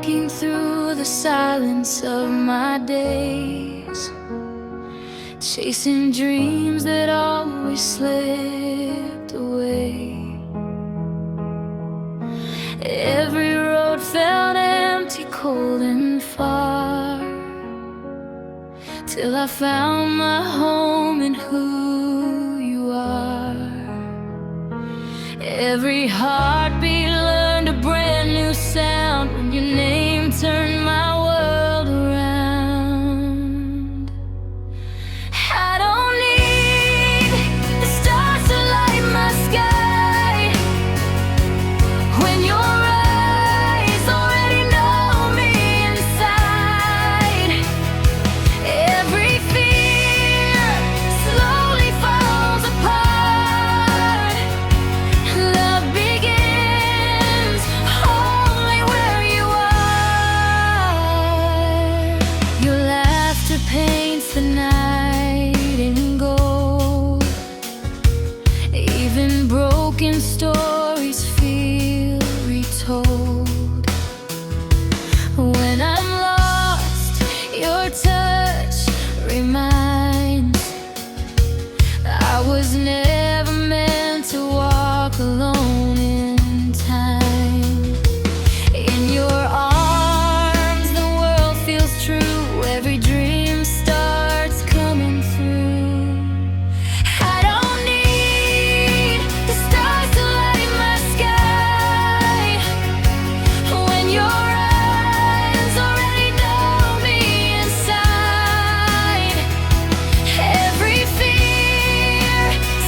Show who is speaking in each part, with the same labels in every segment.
Speaker 1: walking through the silence of my days, chasing dreams that always slipped away. Every road felt empty, cold and far, till I found my home in who you are. Every heartbeat learned a brand new sound when your name turned my world around. I don't need the stars to light my sky when your eyes already know me inside. Every fear slowly falls apart. Love begins only where you are. Your laughter paints the night in gold. Even broken stories feel retold. When I'm lost, your touch reminds I was never meant to walk alone in time. In your arms, the world feels true. Every dream starts coming through. I don't need the stars to light my sky when your eyes already know me inside. Every fear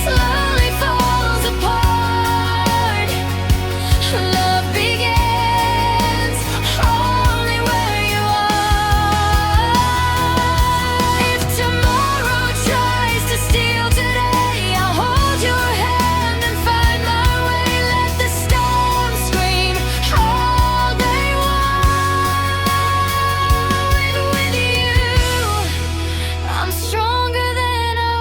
Speaker 1: slowly falls apart. Love begins only where you are. If tomorrow tries to steal today, I'll hold your hand and find my way. Let the storm scream all they want. With you, I'm stronger than I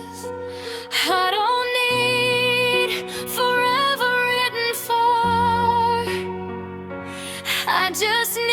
Speaker 1: was. I don't need forever written for. I just need